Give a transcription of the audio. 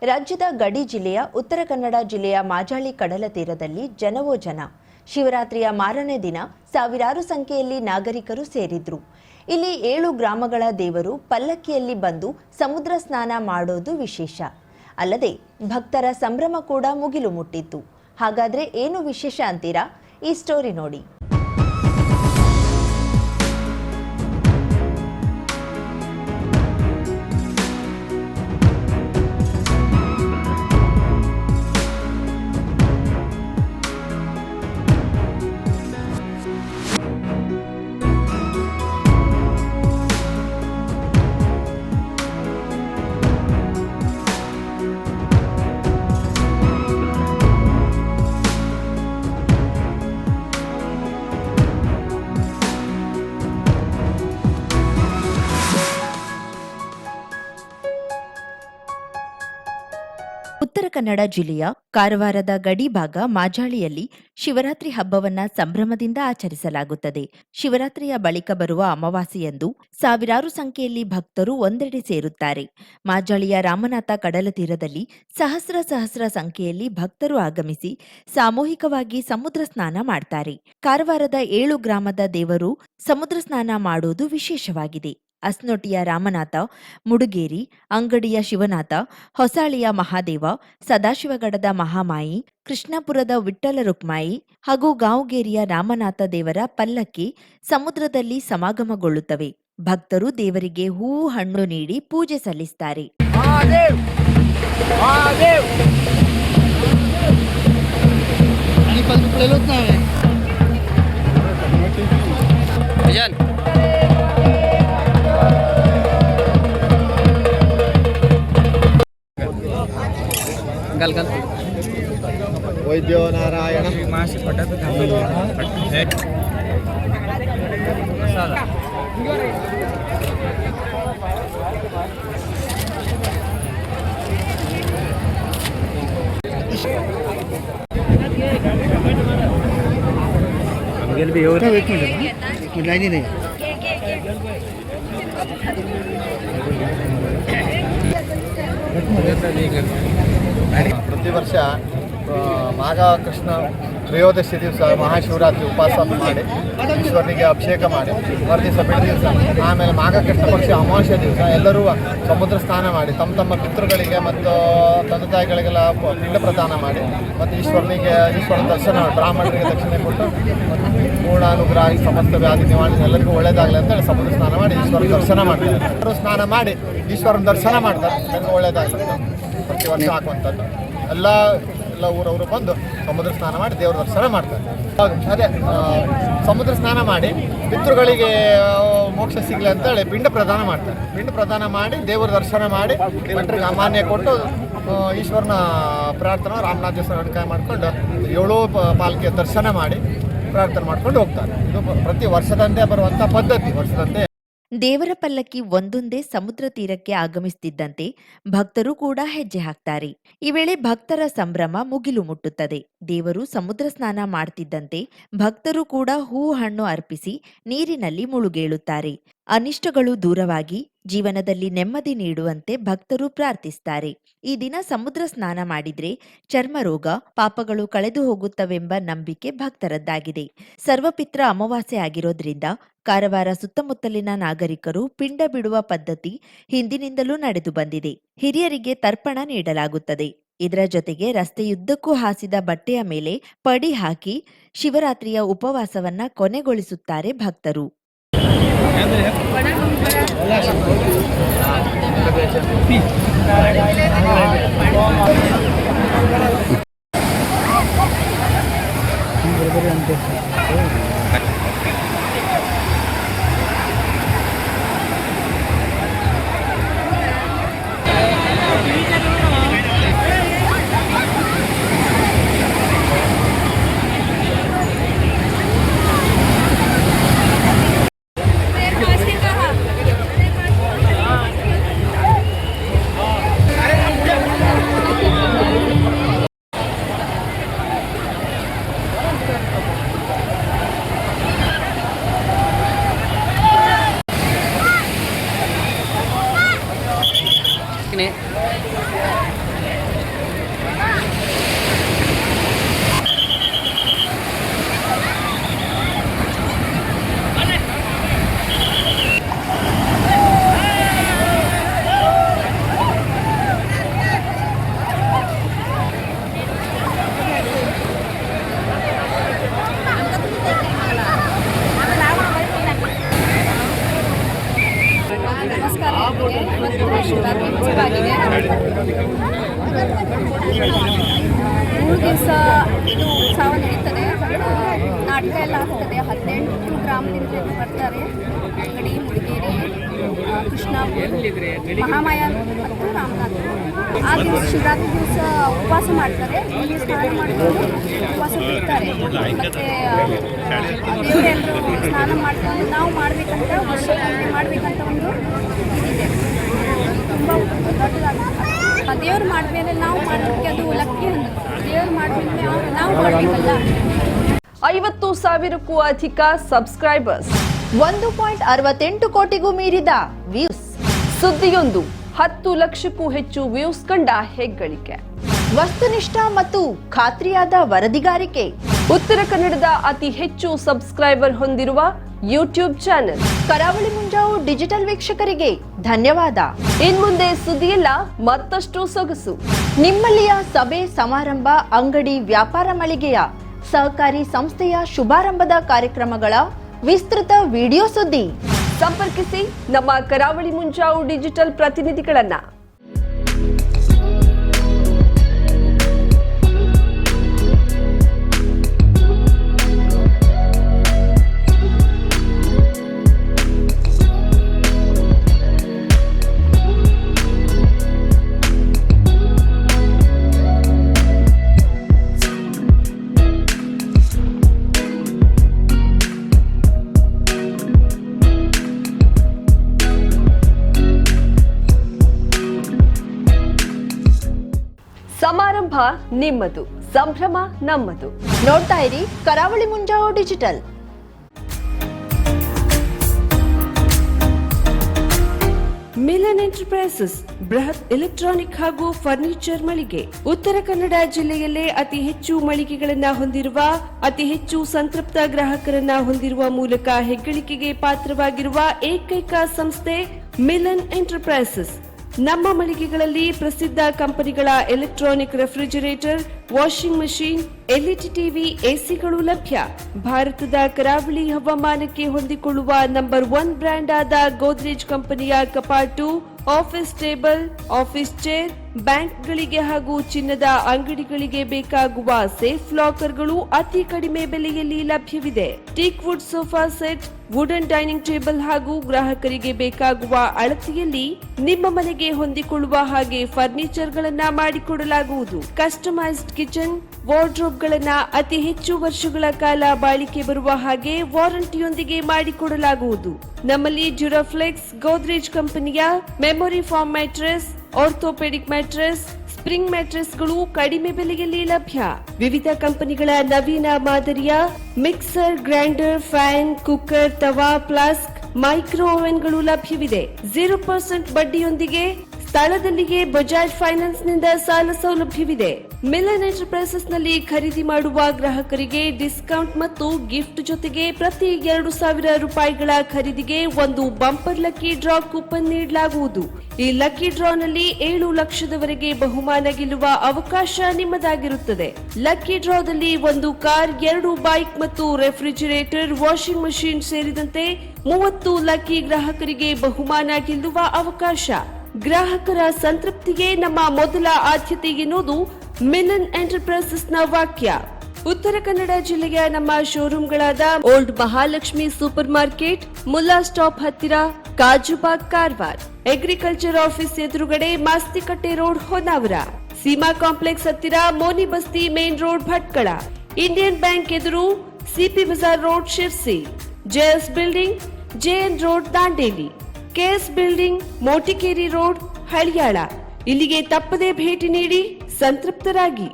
ರಾಜ್ಯದ ಗಡಿ ಜಿಲ್ಲೆಯ ಉತ್ತರ ಕನ್ನಡ ಜಿಲ್ಲೆಯ ಮಾಜಾಳಿ ಕಡಲ ತೀರದಲ್ಲಿ ಜನವೋ ಜನ. ಶಿವರಾತ್ರಿಯ ಮಾರನೇ ದಿನ ಸಾವಿರಾರು ಸಂಖ್ಯೆಯಲ್ಲಿ ನಾಗರಿಕರು ಸೇರಿದ್ರು. ಇಲ್ಲಿ 7 ಗ್ರಾಮಗಳ ದೇವರು ಪಲ್ಲಕ್ಕಿಯಲ್ಲಿ ಬಂದು ಸಮುದ್ರ ಸ್ನಾನ ಮಾಡೋದು ವಿಶೇಷ. ಅಲ್ಲದೆ ಭಕ್ತರ ಸಂಭ್ರಮ ಕೂಡ ಮುಗಿಲು ಮುಟ್ಟಿತ್ತು. ಹಾಗಾದ್ರೆ ಏನು ವಿಶೇಷ ಅಂತೀರಾ? ಈ ಸ್ಟೋರಿ ನೋಡಿ. ಉತ್ತರ ಕನ್ನಡ ಜಿಲ್ಲೆಯ ಕಾರವಾರದ ಗಡಿ ಭಾಗ ಮಾಜಾಳಿಯಲ್ಲಿ ಶಿವರಾತ್ರಿ ಹಬ್ಬವನ್ನ ಸಂಭ್ರಮದಿಂದ ಆಚರಿಸಲಾಗುತ್ತದೆ. ಶಿವರಾತ್ರಿಯ ಬಳಿಕ ಬರುವ ಅಮಾವಾಸ್ಯೆಯಂದು ಸಾವಿರಾರು ಸಂಖ್ಯೆಯಲ್ಲಿ ಭಕ್ತರು ಒಂದೆಡೆ ಸೇರುತ್ತಾರೆ. ಮಾಜಾಳಿಯ ರಾಮನಾಥ ಕಡಲ ತೀರದಲ್ಲಿ ಸಹಸ್ರ ಸಂಖ್ಯೆಯಲ್ಲಿ ಭಕ್ತರು ಆಗಮಿಸಿ ಸಾಮೂಹಿಕವಾಗಿ ಸಮುದ್ರ ಸ್ನಾನ ಮಾಡ್ತಾರೆ. ಕಾರವಾರದ 7 ಗ್ರಾಮದ ದೇವರು ಸಮುದ್ರ ಸ್ನಾನ ಮಾಡೋದು ವಿಶೇಷವಾಗಿದೆ. ಅಸ್ನೋಟಿಯ ರಾಮನಾಥ, ಮುಡುಗೇರಿ, ಅಂಗಡಿಯ ಶಿವನಾಥ, ಹೊಸಾಳಿಯ ಮಹಾದೇವ, ಸದಾಶಿವಗಡದ ಮಹಾಮಾಯಿ, ಕೃಷ್ಣಾಪುರದ ವಿಠ್ಠಲ ರುಕ್ಮಾಯಿ ಹಾಗೂ ಗಾಂವಗೇರಿಯ ರಾಮನಾಥ ದೇವರ ಪಲ್ಲಕ್ಕಿ ಸಮುದ್ರದಲ್ಲಿ ಸಮಾಗಮಗೊಳ್ಳುತ್ತವೆ. ಭಕ್ತರು ದೇವರಿಗೆ ಹೂವು ಹಣ್ಣು ನೀಡಿ ಪೂಜೆ ಸಲ್ಲಿಸುತ್ತಾರೆ. वैद्यो नारायण ಪ್ರತಿ ವರ್ಷ ಮಾಘ ಕೃಷ್ಣ ತ್ರಯೋದಶಿ ದಿವಸ ಮಹಾಶಿವರಾತ್ರಿ ಉಪವಾಸ ಮಾಡಿ ಈಶ್ವರನಿಗೆ ಅಭಿಷೇಕ ಮಾಡಿ ಮರುದಿವಸ ಬೆಳೆ ದಿವಸ ಆಮೇಲೆ ಮಾಘ ಕೃಷ್ಣ ಪಕ್ಷ ಅಮಾವಾಸ್ಯೆ ದಿವಸ ಎಲ್ಲರೂ ಸಮುದ್ರ ಸ್ನಾನ ಮಾಡಿ ತಮ್ಮ ಪಿತೃಗಳಿಗೆ ಮತ್ತು ತಂದೆ ತಾಯಿಗಳಿಗೆಲ್ಲ ಪಿಂಡ ಪ್ರದಾನ ಮಾಡಿ ಮತ್ತು ಈಶ್ವರನ ದರ್ಶನ ಬ್ರಾಹ್ಮಣರಿಗೆ ದಕ್ಷಿಣೆ ಕೊಟ್ಟು ಪೂರ್ಣಾನುಗ್ರಹ ಸಮಸ್ತ ವ್ಯಾಧಿ ನಿವಾರಣೆ ಎಲ್ಲರಿಗೂ ಒಳ್ಳೇದಾಗಲಿ ಅಂತೇಳಿ ಸಮುದ್ರ ಸ್ನಾನ ಮಾಡಿ ಈಶ್ವರನ ದರ್ಶನ ಮಾಡ್ತಾರೆ. ಎಲ್ಲರೂ ಸ್ನಾನ ಮಾಡಿ ಈಶ್ವರನ ದರ್ಶನ ಮಾಡ್ತಾರೆ. ಎಲ್ಲರಿಗೂ ಒಳ್ಳೇದಾಗಲಿ ಪ್ರತಿ ವರ್ಷ ಹಾಕುವಂಥದ್ದು. ಎಲ್ಲ ಊರವರು ಬಂದು ಸಮುದ್ರ ಸ್ನಾನ ಮಾಡಿ ದೇವರ ದರ್ಶನ ಮಾಡ್ತಾರೆ. ಅದೇ ಸಮುದ್ರ ಸ್ನಾನ ಮಾಡಿ ಪಿತೃಗಳಿಗೆ ಮೋಕ್ಷ ಸಿಗಲಿ ಅಂತೇಳಿ ಪಿಂಡ ಪ್ರದಾನ ಮಾಡ್ತಾರೆ. ಪಿಂಡ ಪ್ರದಾನ ಮಾಡಿ ದೇವರ ದರ್ಶನ ಮಾಡಿ ಭಟ್ರಿಗೆ ಅಮಾನ್ಯ ಕೊಟ್ಟು ಈಶ್ವರನ ಪ್ರಾರ್ಥನೆ ರಾಮನಾಥ ದೇವಸ್ಥಾನ ಅಡ್ಕಾಯ ಮಾಡಿಕೊಂಡು 7 ಪಾಲ್ಕಿಯ ದರ್ಶನ ಮಾಡಿ ಪ್ರಾರ್ಥನೆ ಮಾಡ್ಕೊಂಡು ಹೋಗ್ತಾರೆ. ಇದು ಪ್ರತಿ ವರ್ಷದಂತೆ ಬರುವಂಥ ಪದ್ಧತಿ. ವರ್ಷದಂತೆ ದೇವರ ಪಲ್ಲಕ್ಕಿ ಒಂದೊಂದೇ ಸಮುದ್ರ ತೀರಕ್ಕೆ ಆಗಮಿಸುತ್ತಿದ್ದಂತೆ ಭಕ್ತರು ಕೂಡ ಹೆಜ್ಜೆ ಹಾಕ್ತಾರೆ. ಈ ವೇಳೆ ಭಕ್ತರ ಸಂಭ್ರಮ ಮುಗಿಲು ಮುಟ್ಟುತ್ತದೆ. ದೇವರು ಸಮುದ್ರ ಸ್ನಾನ ಮಾಡ್ತಿದ್ದಂತೆ ಭಕ್ತರು ಕೂಡ ಹೂ ಹಣ್ಣು ಅರ್ಪಿಸಿ ನೀರಿನಲ್ಲಿ ಮುಳುಗೇಳುತ್ತಾರೆ. ಅನಿಷ್ಟಗಳು ದೂರವಾಗಿ ಜೀವನದಲ್ಲಿ ನೆಮ್ಮದಿ ನೀಡುವಂತೆ ಭಕ್ತರು ಪ್ರಾರ್ಥಿಸುತ್ತಾರೆ. ಈ ದಿನ ಸಮುದ್ರ ಸ್ನಾನ ಮಾಡಿದ್ರೆ ಚರ್ಮ ರೋಗ, ಪಾಪಗಳು ಕಳೆದು ಹೋಗುತ್ತವೆಂಬ ನಂಬಿಕೆ ಭಕ್ತರದ್ದಾಗಿದೆ. ಸರ್ವಪಿತ್ರ ಅಮಾವಾಸ್ಯೆ ಆಗಿರೋದ್ರಿಂದ ಕಾರವಾರ ಸುತ್ತಮುತ್ತಲಿನ ನಾಗರಿಕರು ಪಿಂಡ ಬಿಡುವ ಪದ್ಧತಿ ಹಿಂದಿನಿಂದಲೂ ನಡೆದು ಬಂದಿದೆ. ಹಿರಿಯರಿಗೆ ತರ್ಪಣ ನೀಡಲಾಗುತ್ತದೆ. ಇದರ ಜೊತೆಗೆ ರಸ್ತೆಯುದ್ದಕ್ಕೂ ಹಾಸಿದ ಬಟ್ಟೆಯ ಮೇಲೆ ಪಡಿ ಹಾಕಿ ಶಿವರಾತ್ರಿಯ ಉಪವಾಸವನ್ನ ಕೊನೆಗೊಳಿಸುತ್ತಾರೆ ಭಕ್ತರು. 3 ದಿವಸ ಇದು ಉತ್ಸವ ನಡೀತದೆ. ನಾಟಕ ಎಲ್ಲ ಆಗ್ತದೆ. 18 ಗ್ರಾಮದಿಂದ ಬರ್ತಾರೆ. ಅಂಗಡಿ, ಮುಡಿಗೇರಿ, ಕೃಷ್ಣಾಪುರ, ಮಹಾಮಾಯ ಮತ್ತು ರಾಮನಾಥ. ಆ ದಿವಸ ಶಿವರಾತ್ರಿ ದಿವಸ ಉಪವಾಸ ಮಾಡ್ತಾರೆ. ಇಲ್ಲಿ ಸ್ನಾನ ಮಾಡಿಕೊಂಡು ಉಪವಾಸ ಬಿಡ್ತಾರೆ. ಮತ್ತು ದೇವರೆಲ್ಲರೂ ಸ್ನಾನ ಮಾಡ್ಕೊಂಡು ನಾವು ಮಾಡಬೇಕಂತ ವರ್ಷಕ್ಕೊಮ್ಮೆ ಮಾಡಬೇಕಂತ ಒಂದು ಇದಿದೆ. ತುಂಬ ದೊಡ್ಡದಾಗುತ್ತೆ. ದೇವ್ರು ಮಾಡಿದ್ಮೇಲೆ ನಾವು ಮಾಡೋದಕ್ಕೆ ಅದು ಲಕ್ಕಿ ಅನ್ನೋದು. ದೇವ್ರು ಮಾಡಿದ್ಮೇಲೆ ನಾವು ಮಾಡಬೇಕಲ್ಲ. 50,000ಕ್ಕೂ ಅಧಿಕ ಸಬ್ಸ್ಕ್ರೈಬರ್ಸ್, 1.68 ಕೋಟಿಗೂ ಮೀರಿದ ವ್ಯೂಸ್, ಸುದ್ದಿಯೊಂದು 10 ಲಕ್ಷಕ್ಕೂ ಹೆಚ್ಚು ವ್ಯೂಸ್ ಕಂಡ ಹೆಗ್ಗಳಿಕೆ, ವಸ್ತುನಿಷ್ಠ ಮತ್ತು ಖಾತ್ರಿಯಾದ ವರದಿಗಾರಿಕೆ, ಉತ್ತರ ಕನ್ನಡದ ಅತಿ ಹೆಚ್ಚು ಸಬ್ಸ್ಕ್ರೈಬರ್ ಹೊಂದಿರುವ ಯೂಟ್ಯೂಬ್ ಚಾನೆಲ್. ಕರಾವಳಿ ಮುಂಜಾವು ಡಿಜಿಟಲ್ ವೀಕ್ಷಕರಿಗೆ ಧನ್ಯವಾದ. ಇನ್ಮುಂದೆ ಸುದ್ದಿಯೆಲ್ಲ ಮತ್ತಷ್ಟು ಸೊಗಸು. ನಿಮ್ಮಲ್ಲಿಯ ಸಭೆ ಸಮಾರಂಭ, ಅಂಗಡಿ, ವ್ಯಾಪಾರ ಮಳಿಗೆಯ, ಸಹಕಾರಿ ಸಂಸ್ಥೆಯ ಶುಭಾರಂಭದ ಕಾರ್ಯಕ್ರಮಗಳ ವಿಸ್ತೃತ ವಿಡಿಯೋ ಸುದ್ದಿ. ಸಂಪರ್ಕಿಸಿ ನಮ್ಮ ಕರಾವಳಿ ಮುಂಜಾವು ಡಿಜಿಟಲ್ ಪ್ರತಿನಿಧಿಗಳನ್ನ. ಸಮಾರಂಭ ನಿಮ್ಮದು, ಸಂಭ್ರಮ ನಮ್ಮದು. ನೋಡ್ತಾ ಇರಿ ಕರಾವಳಿ ಮುಂಜಾವು ಡಿಜಿಟಲ್. ಮಿಲನ್ ಎಂಟರ್ಪ್ರೈಸಸ್ ಬೃಹತ್ ಎಲೆಕ್ಟ್ರಾನಿಕ್ ಹಾಗೂ ಫರ್ನಿಚರ್ ಮಳಿಗೆ. ಉತ್ತರ ಕನ್ನಡ ಜಿಲ್ಲೆಯಲ್ಲೇ ಅತಿ ಹೆಚ್ಚು ಮಳಿಗೆಗಳನ್ನ ಹೊಂದಿರುವ, ಅತಿ ಹೆಚ್ಚು ಸಂತೃಪ್ತ ಗ್ರಾಹಕರನ್ನ ಹೊಂದಿರುವ ಮೂಲಕ ಹೆಗ್ಗಳಿಕೆಗೆ ಪಾತ್ರವಾಗಿರುವ ಏಕೈಕ ಸಂಸ್ಥೆ ಮಿಲನ್ ಎಂಟರ್ಪ್ರೈಸಸ್. ನಮ್ಮ ಮಳಿಗೆಗಳಲ್ಲಿ ಪ್ರಸಿದ್ಧ ಕಂಪನಿಗಳ electronic refrigerator, washing machine, LED TV, ಎಸಿಗಳು ಲಭ್ಯ. ಭಾರತದ ಕರಾವಳಿ ಹವಾಮಾನಕ್ಕೆ ಹೊಂದಿಕೊಳ್ಳುವ ನಂಬರ್ 1 ಬ್ರ್ಯಾಂಡ್ ಆದ ಗೋದ್ರೇಜ್ ಕಂಪನಿಯ ಕಪಾಟು, ಆಫೀಸ್ ಟೇಬಲ್, ಆಫೀಸ್ ಚೇರ್, ಬ್ಯಾಂಕ್ಗಳಿಗೆ ಹಾಗೂ ಚಿನ್ನದ ಅಂಗಡಿಗಳಿಗೆ ಬೇಕಾಗುವ ಸೇಫ್ ಲಾಕರ್ಗಳು ಅತಿ ಕಡಿಮೆ ಬೆಲೆಯಲ್ಲಿ ಲಭ್ಯವಿದೆ. Teak wood sofa set, wooden dining table ಹಾಗೂ ಗ್ರಾಹಕರಿಗೆ ಬೇಕಾಗುವ ಅಳತೆಯಲ್ಲಿ ನಿಮ್ಮ ಮನೆಗೆ ಹೊಂದಿಕೊಳ್ಳುವ ಹಾಗೆ ಫರ್ನಿಚರ್ ಗಳನ್ನ ಮಾಡಿಕೊಡಲಾಗುವುದು. ಕಸ್ಟಮೈಸ್ಡ್ ಕಿಚನ್, ವಾರ್ಡ್ರೋಬ್ ಗಳನ್ನ ಅತಿ ಹೆಚ್ಚು ವರ್ಷಗಳ ಕಾಲ ಬಾಳಿಕೆ ಬರುವ ಹಾಗೆ ವಾರಂಟಿಯೊಂದಿಗೆ ಮಾಡಿಕೊಡಲಾಗುವುದು. ನಮ್ಮಲ್ಲಿ ಡ್ಯೂರಾಫ್ಲೆಕ್ಸ್, ಗೋದ್ರೇಜ್ ಕಂಪನಿಯ memory foam mattress, orthopaedic mattress, spring ಮ್ಯಾಟ್ರೆಸ್ಗಳು ಕಡಿಮೆ ಬೆಲೆಯಲ್ಲಿ ಲಭ್ಯ. ವಿವಿಧ ಕಂಪನಿಗಳ ನವೀನ ಮಾದರಿಯ ಮಿಕ್ಸರ್, ಗ್ರೈಂಡರ್, ಫ್ಯಾನ್, ಕುಕ್ಕರ್, ತವಾ, ಫ್ಲಾಸ್ಕ್, ಮೈಕ್ರೋ ಓವೆನ್ಗಳು ಲಭ್ಯವಿದೆ. 0% ಬಡ್ಡಿಯೊಂದಿಗೆ ಸ್ಥಳದಲ್ಲಿಯೇ ಬಜಾಜ್ ಫೈನಾನ್ಸ್ ನಿಂದ ಸಾಲ ಸೌಲಭ್ಯವಿದೆ. ಮಿಲನ್ ಎಂಟರ್ಪ್ರೈಸಸ್ ನಲ್ಲಿ ಖರೀದಿ ಮಾಡುವ ಗ್ರಾಹಕರಿಗೆ ಡಿಸ್ಕೌಂಟ್ ಮತ್ತು ಗಿಫ್ಟ್ ಜೊತೆಗೆ ಪ್ರತಿ 2,000 ರೂಪಾಯಿಗಳ ಖರೀದಿಗೆ ಒಂದು ಬಂಪರ್ ಲಕ್ಕಿ ಡ್ರಾ ಕೂಪನ್ ನೀಡಲಾಗುವುದು. ಈ ಲಕ್ಕಿ ಡ್ರಾ ನಲ್ಲಿ 7 ಲಕ್ಷದವರೆಗೆ ಬಹುಮಾನ ಗೆಲ್ಲುವ ಅವಕಾಶ ನಿಮ್ಮದಾಗಿರುತ್ತದೆ. ಲಕ್ಕಿ ಡ್ರಾದಲ್ಲಿ 1 ಕಾರ್, 2 ಬೈಕ್ ಮತ್ತು ರೆಫ್ರಿಜರೇಟರ್, ವಾಷಿಂಗ್ ಮಷೀನ್ ಸೇರಿದಂತೆ 30 ಲಕ್ಕಿ ಗ್ರಾಹಕರಿಗೆ ಬಹುಮಾನ ಗೆಲ್ಲುವ ಅವಕಾಶ. ಗ್ರಾಹಕರ ಸಂತೃಪ್ತಿಗೆ ನಮ್ಮ ಮೊದಲ ಆದ್ಯತೆ ಎನ್ನುವುದು ಮಿಲನ್ ಎಂಟರ್ಪ್ರೈಸಸ್ ನ ವಾಕ್ಯ. ಉತ್ತರ ಕನ್ನಡ ಜಿಲ್ಲೆಯ ನಮ್ಮ ಶೋರೂಮ್ಗಳಾದ old Mahalakshmi super market, Mulla stop ಹತ್ತಿರ, ಕಾಜುಬಾಗ್, ಕಾರವಾರ, ಅಗ್ರಿಕಲ್ಚರ್ ಆಫೀಸ್ ಎದುರುಗಡೆ, ಮಾಸ್ತಿಕಟ್ಟೆ ರೋಡ್, ಹೊನ್ನಾವರ, ಸೀಮಾ ಕಾಂಪ್ಲೆಕ್ಸ್ ಹತ್ತಿರ, Moni Basti main road, Bhatkal, Indian bank ಎದುರು, CP Bazar road, Sirsi, JS building, JN road, Dandeli, KS building, Motikeri road, Haliyal. ಇಲ್ಲಿಗೆ ತಪ್ಪದೇ ಭೇಟಿ ನೀಡಿ ಸಂತೃಪ್ತರಾಗಿ.